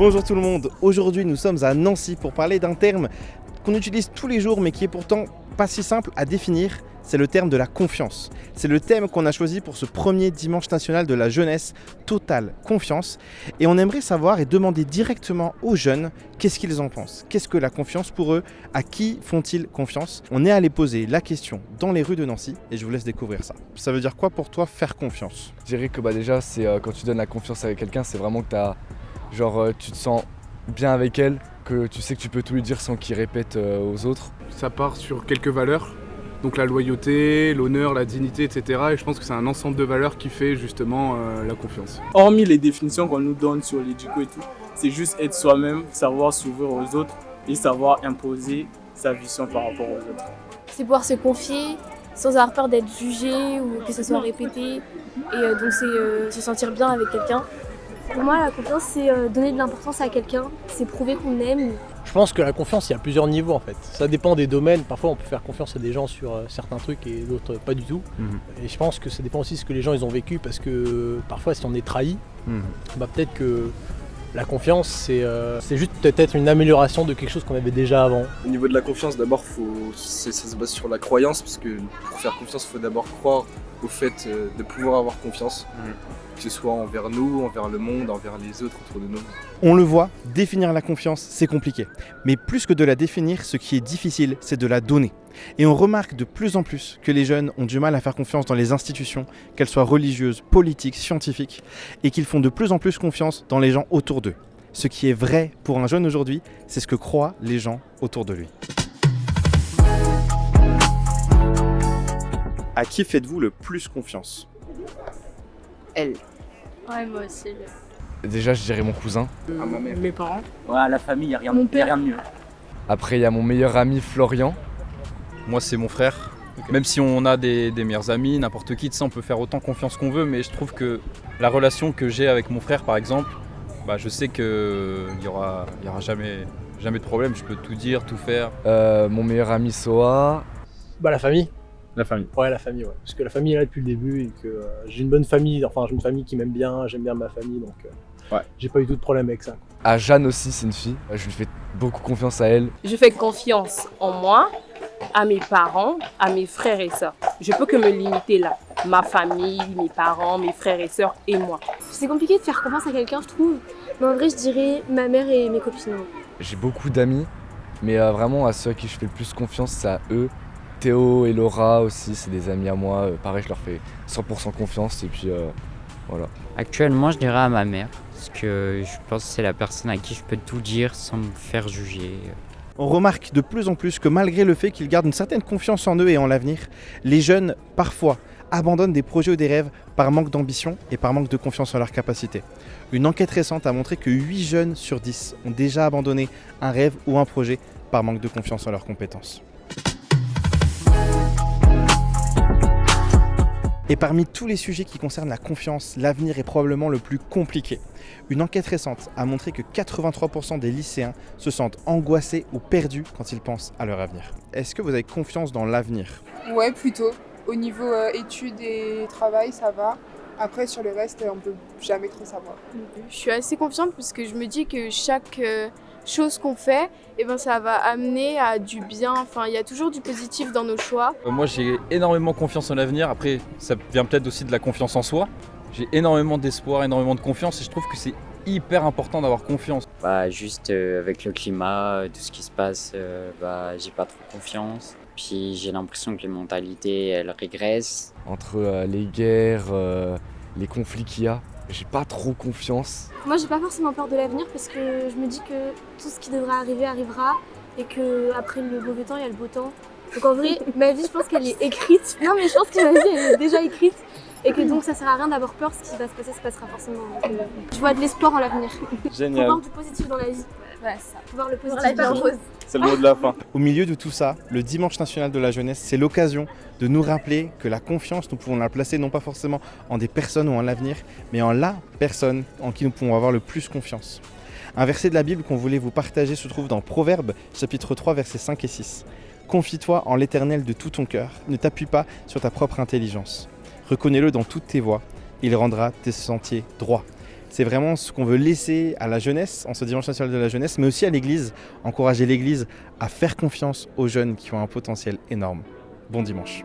Bonjour tout le monde, aujourd'hui nous sommes à Nancy pour parler d'un terme qu'on utilise tous les jours mais qui est pourtant pas si simple à définir, c'est le terme de la confiance. C'est le thème qu'on a choisi pour ce premier dimanche national de la jeunesse, Totale Confiance. Et on aimerait savoir et demander directement aux jeunes qu'est-ce qu'ils en pensent. Qu'est-ce que la confiance pour eux? À qui font-ils confiance? On est allé poser la question dans les rues de Nancy et je vous laisse découvrir ça. Ça veut dire quoi pour toi faire confiance? Je dirais que déjà c'est quand tu donnes la confiance avec quelqu'un, c'est vraiment que tu te sens bien avec elle, que tu sais que tu peux tout lui dire sans qu'il répète aux autres. Ça part sur quelques valeurs, donc la loyauté, l'honneur, la dignité, etc. Et je pense que c'est un ensemble de valeurs qui fait justement la confiance. Hormis les définitions qu'on nous donne sur l'éduco et tout, c'est juste être soi-même, savoir s'ouvrir aux autres et savoir imposer sa vision par rapport aux autres. C'est pouvoir se confier sans avoir peur d'être jugé ou que ce soit répété. Et donc c'est se sentir bien avec quelqu'un. Pour moi, la confiance, c'est donner de l'importance à quelqu'un, c'est prouver qu'on aime. Je pense que la confiance, il y a plusieurs niveaux en fait. Ça dépend des domaines. Parfois, on peut faire confiance à des gens sur certains trucs et d'autres pas du tout. Et je pense que ça dépend aussi de ce que les gens ils ont vécu parce que parfois, si on est trahi, peut-être que la confiance, c'est juste peut-être une amélioration de quelque chose qu'on avait déjà avant. Au niveau de la confiance, d'abord, ça se base sur la croyance parce que pour faire confiance, il faut d'abord croire au fait de pouvoir avoir confiance. Que ce soit envers nous, envers le monde, envers les autres autour de nous. On le voit, définir la confiance, c'est compliqué. Mais plus que de la définir, ce qui est difficile, c'est de la donner. Et on remarque de plus en plus que les jeunes ont du mal à faire confiance dans les institutions, qu'elles soient religieuses, politiques, scientifiques, et qu'ils font de plus en plus confiance dans les gens autour d'eux. Ce qui est vrai pour un jeune aujourd'hui, c'est ce que croient les gens autour de lui. À qui faites-vous le plus confiance? Elle. Ouais, moi aussi. Déjà, je dirais mon cousin. À ma mère. Mes parents. Ouais, à la famille, il n'y a rien de mieux. Après, il y a mon meilleur ami Florian. Moi, c'est mon frère. Même si on a des meilleurs amis, n'importe qui, on peut faire autant confiance qu'on veut, mais je trouve que la relation que j'ai avec mon frère, par exemple, je sais qu'il n'y aura jamais de problème, je peux tout dire, tout faire. Mon meilleur ami Soa. La famille. La famille. Ouais, la famille, ouais. Parce que la famille est là depuis le début et que j'ai une bonne famille, enfin j'ai une famille qui m'aime bien, j'aime bien ma famille, donc j'ai pas eu tout de problème avec ça. À Jeanne aussi, c'est une fille. Je lui fais beaucoup confiance à elle. Je fais confiance en moi, à mes parents, à mes frères et sœurs. Je peux que me limiter là. Ma famille, mes parents, mes frères et sœurs et moi. C'est compliqué de faire confiance à quelqu'un, je trouve. Mais en vrai, je dirais ma mère et mes copines. J'ai beaucoup d'amis, mais vraiment à ceux à qui je fais le plus confiance, c'est à eux. Théo et Laura aussi, c'est des amis à moi. Pareil, je leur fais 100% confiance et puis voilà. Actuellement, je dirais à ma mère, parce que je pense que c'est la personne à qui je peux tout dire sans me faire juger. On remarque de plus en plus que malgré le fait qu'ils gardent une certaine confiance en eux et en l'avenir, les jeunes, parfois, abandonnent des projets ou des rêves par manque d'ambition et par manque de confiance en leurs capacités. Une enquête récente a montré que 8 jeunes sur 10 ont déjà abandonné un rêve ou un projet par manque de confiance en leurs compétences. Et parmi tous les sujets qui concernent la confiance, l'avenir est probablement le plus compliqué. Une enquête récente a montré que 83% des lycéens se sentent angoissés ou perdus quand ils pensent à leur avenir. Est-ce que vous avez confiance dans l'avenir? Ouais, plutôt. Au niveau études et travail, ça va. Après, sur le reste, on peut jamais trop savoir. Je suis assez confiante parce que je me dis que chaque chose qu'on fait, ça va amener à du bien. Enfin, il y a toujours du positif dans nos choix. Moi, j'ai énormément confiance en l'avenir. Après, ça vient peut-être aussi de la confiance en soi. J'ai énormément d'espoir, énormément de confiance et je trouve que c'est hyper important d'avoir confiance. Juste avec le climat, tout ce qui se passe, j'ai pas trop confiance. Puis j'ai l'impression que les mentalités, elles régressent. Entre les guerres, les conflits qu'il y a, j'ai pas trop confiance. Moi, j'ai pas forcément peur de l'avenir parce que je me dis que tout ce qui devra arriver arrivera et qu'après le mauvais temps, il y a le beau temps. Donc en vrai, ma vie, je pense qu'elle est écrite. Non, mais je pense que ma vie, elle est déjà écrite et que donc ça sert à rien d'avoir peur. Ce qui va se passer, se passera forcément. Donc, je vois de l'espoir en l'avenir. Génial. Faut voir du positif dans la vie. Ouais, ça. Faut voir le positif. La vie en rose. C'est le mot de la fin. Au milieu de tout ça, le dimanche national de la jeunesse, c'est l'occasion de nous rappeler que la confiance, nous pouvons la placer non pas forcément en des personnes ou en l'avenir, mais en la personne en qui nous pouvons avoir le plus confiance. Un verset de la Bible qu'on voulait vous partager se trouve dans Proverbes, chapitre 3, versets 5 et 6. Confie-toi en l'Éternel de tout ton cœur, ne t'appuie pas sur ta propre intelligence. Reconnais-le dans toutes tes voies, il rendra tes sentiers droits. C'est vraiment ce qu'on veut laisser à la jeunesse, en ce dimanche national de la jeunesse, mais aussi à l'Église, encourager l'Église à faire confiance aux jeunes qui ont un potentiel énorme. Bon dimanche.